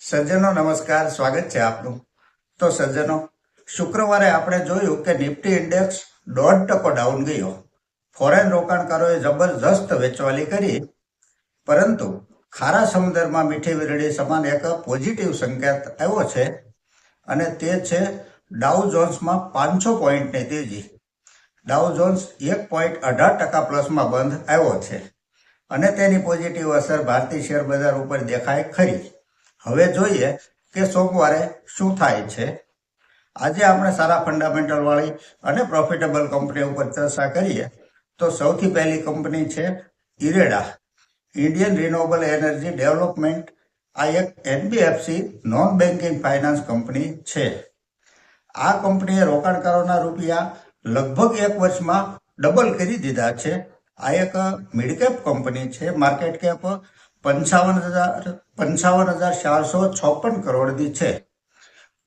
સજ્જનો નમસ્કાર, સ્વાગત છે આપનું। તો સજ્જનો, શુક્રવારે આપણે જોયું કે નિફ્ટી ઇન્ડેક્સ 1.5% ડાઉન ગયો। ફોરેન રોકાણકારોએ જબરજસ્ત વેચવાલી કરી, પરંતુ ખારા સમુદ્રમાં મીઠી વીરડી સમાન એક પોઝિટિવ સંકેત આવ્યો છે, અને તે છે ડાઉ જોન્સમાં 500 પોઈન્ટની તેજી। ડાઉ જોન્સ 1.18% પ્લસમાં બંધ આવ્યો છે, અને તેની પોઝિટિવ અસર ભારતીય શેર બજાર ઉપર દેખાય ખરી। હવે જોઈએ કે સોમવારે શું થાય છે। આજે આપણે સારા ફંડામેન્ટલ વાળી અને પ્રોફિટેબલ કંપની ઉપર ચર્ચા કરીએ તો સૌથી પહેલી કંપની છે ઇરેડા, ઇન્ડિયન રિન્યુએબલ એનર્જી ડેવલપમેન્ટ। આ એક NBFC non banking finance company છે। આ કંપનીએ રોકાણકારોના રૂપિયા લગભગ એક વર્ષમાં ડબલ કરી દીધા છે। આ એક મિડકેપ કંપની છે। માર્કેટ કેપ 55,456 કરોડની છે।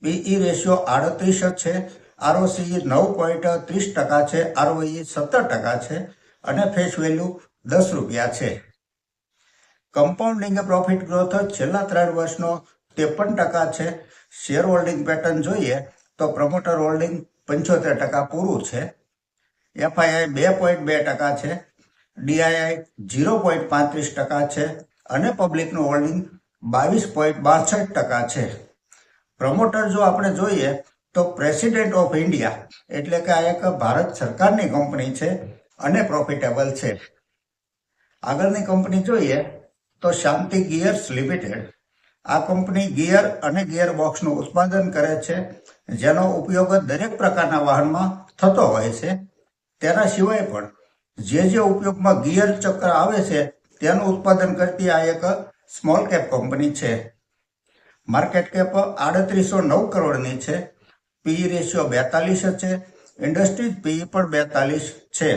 પીઈ રેશિયો 38 છે। આરઓસી 9.30% છે। આરઓઈ 17% છે, અને ફેસ વેલ્યુ 10 રૂપિયા છે। કમ્પાઉન્ડિંગ પ્રોફિટ ગ્રોથ છેલ્લા 3 વર્ષનો 53% છે। શેર હોલ્ડિંગ પેટર્ન જોઈએ તો પ્રમોટર હોલ્ડિંગ 75% પૂરું છે। એફઆઈઆઈ 2.2% છે। ડીઆઈઆઈ 0.35% છે, અને પબ્લિકનું હોલ્ડિંગ 22.62% છે। પ્રમોટર જો આપણે જોઈએ તો પ્રેસિડેન્ટ ઓફ ઇન્ડિયા, એટલે કે આ એક ભારત સરકારની કંપની છે અને પ્રોફિટેબલ છે। આગળની કંપની જોઈએ તો શાંતિ ગિયર્સ લિમિટેડ। આ કંપની ગિયર અને ગિયર બોક્સનું ઉત્પાદન કરે છે, જેનો ઉપયોગ દરેક પ્રકારના વાહનમાં થતો હોય છે। તેના સિવાય પણ જે ઉપયોગમાં ગિયર ચક્ર આવે છે તેનું ઉત્પાદન કરતી આ એક સ્મોલ કેપ કંપની છે। માર્કેટ કેપ 3809 કરોડની છે। પીઈ રેશિયો 42 છે। ઇન્ડસ્ટ્રીઝ પીઈ પણ 42 છે।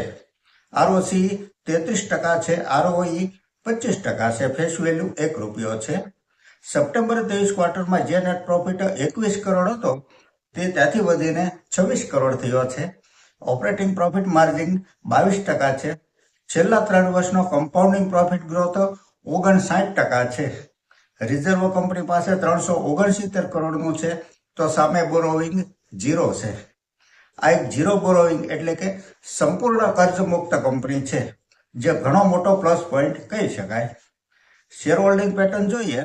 આરઓસી 33% છે। આરઓઈ 25% છે। ફેસ વેલ્યુ 1 રૂપિયો છે। સપ્ટેમ્બર 23 ક્વાર્ટરમાં જે નેટ પ્રોફિટ 21 કરોડ હતો તે ત્યાંથી વધીને 26 કરોડ થયો છે। ઓપરેટિંગ પ્રોફિટ માર્જિન 22% છે। છેલ્લા 3 વર્ષનો કમ્પાઉન્ડિંગ પ્રોફિટ ગ્રોથ 59% છે। રિઝર્વ કંપની પાસે 369 કરોડનું છે, તો સામે બોરોવિંગ 0 છે। આ એક ઝીરો બોરોવિંગ એટલે કે સંપૂર્ણ કર્જ મુક્ત કંપની છે, જે ઘણો મોટો પ્લસ પોઈન્ટ કહી શકાય। શેર હોલ્ડિંગ પેટર્ન જોઈએ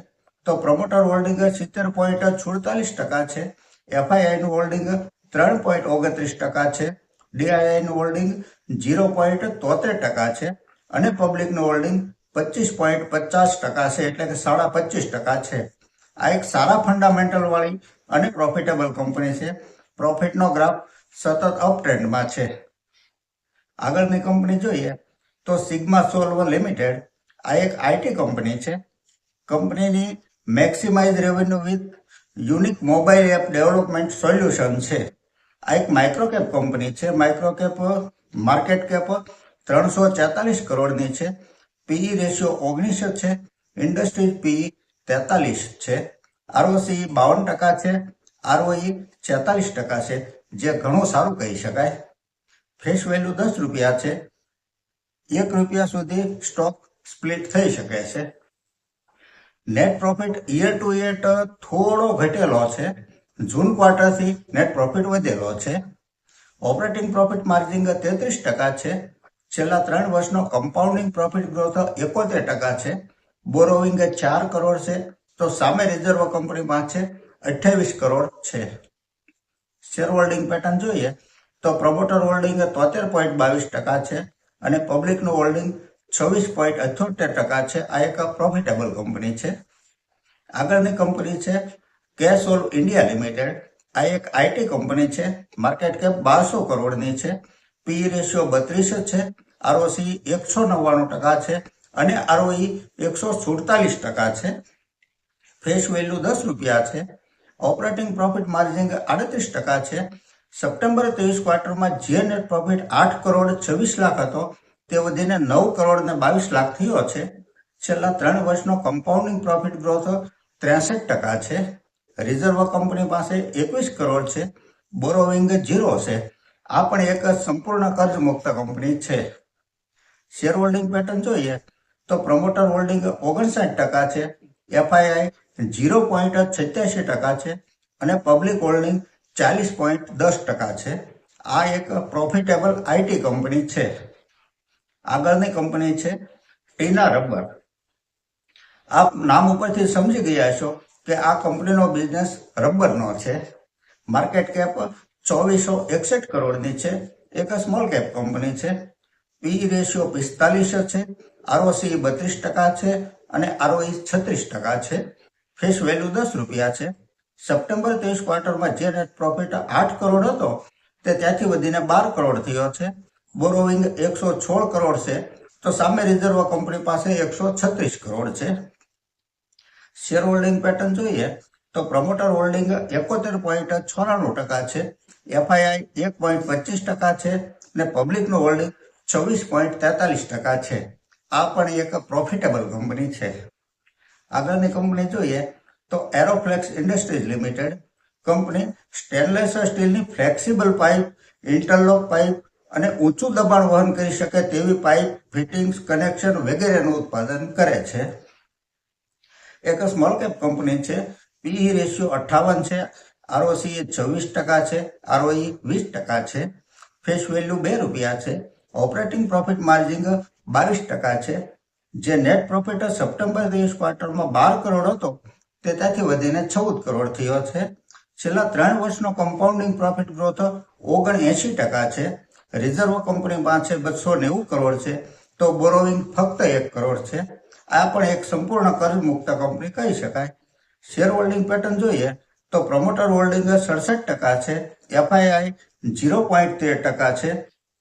તો પ્રમોટર હોલ્ડિંગ 70.47% છે। એફઆઈઆઈનું હોલ્ડિંગ 3.29% છે। ડીઆઈઆઈનું હોલ્ડિંગ 0.73% છે, અને પબ્લિકનું હોલ્ડિંગ 25.50% છે, એટલે કે 25.5% છે। આ એક સારા ફંડામેન્ટલ વાળી અને પ્રોફિટેબલ કંપની છે। પ્રોફિટનો ગ્રાફ સતત અપ ટ્રેન્ડમાં છે। આગળની કંપની જોઈએ તો સિગ્મા સોલ્વર લિમિટેડ। આ એક આઈટી કંપની છે। કંપનીની maximise revenue with unique mobile app development solution છે। આ એક માઇક્રોકેપ કંપની છે। માર્કેટ કેપ 344 કરોડની છે। પીઈ રેશિયો 19 છે। ઇન્ડસ્ટ્રીઝ પીઈ 43 છે। આરઓસી 52% છે। આરઓઈ 46% છે, જે ઘણું સારું કહી શકાય। ફેસ વેલ્યુ 10 રૂપિયા છે। 1 રૂપિયા સુધી સ્ટોક સ્પ્લિટ થઈ શકે છે। Net profit year to year થોડો ઘટેલો છે। જૂન ક્વાર્ટરથી નેટ પ્રોફિટ વધેલો છે। ઓપરેટિંગ પ્રોફિટ માર્જિન 33% છે। છેલ્લા 3 વર્ષનો કમ્પાઉન્ડિંગ પ્રોફિટ ગ્રોથ 71% છે। બોરોવિંગ 4 કરોડ છે, તો સામે રિઝર્વ કંપની પાસે 28 કરોડ છે। શેર હોલ્ડિંગ પેટર્ન જોઈએ તો પ્રમોટર હોલ્ડિંગ 73.22% છે, અને પબ્લિકનું હોલ્ડિંગ 26.78% છે। આ એક પ્રોફિટેબલ કંપની છે। આગળની કંપની છે કેસોલ ઇન્ડિયા લિમિટેડ। આ એક આઈટી કંપની છે। માર્કેટ કેપ 1200 કરોડની છે। પીઈ રેશિયો 32 છે। આરઓસી 199% છે, અને આરઓઈ 147% છે। ફેસ વેલ્યુ 10 રૂપિયા છે। ઓપરેટિંગ પ્રોફિટ માર્જિન 38% છે। સપ્ટેમ્બર 23 ક્વાર્ટરમાં જે નેટ પ્રોફિટ 8 કરોડ 26 લાખ હતો તે વધીને 9 કરોડ ને 22 લાખ થયો છે। છેલ્લા 3 વર્ષનો કમ્પાઉન્ડિંગ પ્રોફિટ ગ્રોથ 63% છે। રિઝર્વ કંપની પાસે 21 કરોડ છે। બોરોવિંગ 0 છે। આ પણ એક સંપૂર્ણ કર્જ મુક્ત કંપની છે। શેર હોલ્ડિંગ પેટર્ન જોઈએ તો પ્રમોટર હોલ્ડિંગ 59% છે। એફઆઈઆઈ 0.87% છે અને પબ્લિક હોલ્ડિંગ 40.10% છે. આ એક પ્રોફિટેબલ આઈટી કંપની છે. આગળની કંપની છે ટીના રબર. આપ નામ ઉપરથી સમજી ગયા છો કે આ કંપનીનો બિઝનેસ રબરનો છે. માર્કેટ કેપ 2461 કરોડની છે. એક સ્મોલ કેપ કંપની છે. પીઈ રેશિયો 45 છે. આરઓસી 32% છે અને આરઓઈ 36% છે. ફેસ વેલ્યુ 10 રૂપિયા છે. સપ્ટેમ્બર 23 ક્વાર્ટરમાં જે નેટ પ્રોફિટ 8 કરોડ હતો તે ત્યાંથી વધીને 12 કરોડ થયો છે. બોરોવિંગ 116 કરોડ છે તો સામે રિઝર્વ કંપની પાસે 136 કરોડ છે. શેર હોલ્ડિંગ પેટર્ન જોઈએ તો પ્રમોટર હોલ્ડિંગ 71.94% છે. એફઆઈઆઈ 1.25% છે અને પબ્લિકનું હોલ્ડિંગ 24.43% છે. આ પણ એક પ્રોફિટેબલ કંપની છે. આગળની કંપની જોઈએ તો એરોફ્લેક્સ ઇન્ડસ્ટ્રીઝ લિમિટેડ. કંપની સ્ટેનલેસ સ્ટીલની ફ્લેક્સિબલ પાઇપ, ઇન્ટરલોક પાઇપ અને ઊંચું દબાણ વહન કરી શકે તેવી પાઇપ, ફિટિંગ્સ, કનેક્શન વગેરેનું ઉત્પાદન કરે છે. એક સ્મોલ કેપ કંપની છે. પીઈ રેશિયો 58 છે. આરઓસી 26% છે. આરઓઈ 20% છે. ફેસ વેલ્યુ 2 રૂપિયા છે. ઓપરેટિંગ પ્રોફિટ માર્જિન 22% છે. જે નેટ પ્રોફિટ સપ્ટેમ્બર 23 ક્વાર્ટરમાં 12 કરોડ હતો તે ત્યાંથી વધીને 14 કરોડ થયો છે. છેલ્લા 3 વર્ષનો કમ્પાઉન્ડિંગ પ્રોફિટ ગ્રોથ 79% છે. રિઝર્વ કંપની પાસે 290 કરોડ છે તો બોરોવિંગ ફક્ત 1 કરોડ છે. આ પણ એક સંપૂર્ણ કર્જ મુક્ત કંપની કહી શકાય. શેર હોલ્ડિંગ પેટર્ન જોઈએ તો પ્રમોટર હોલ્ડિંગ 67% છે. એફઆઈઆઈ 0.13% છે.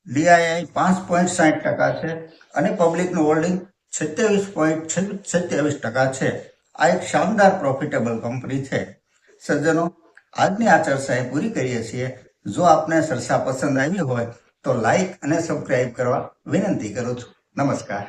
ડીઆઈઆઈ 5.60% છે અને પબ્લિકનું હોલ્ડિંગ 27.27% છે. આ એક શાનદાર પ્રોફિટેબલ કંપની છે. સજ્જનો, આજની આ ચર્ચા પૂરી કરીએ છીએ. જો આપને ચર્ચા પસંદ આવી હોય તો લાઈક અને સબસ્ક્રાઇબ કરવા વિનંતી કરું છું. નમસ્કાર.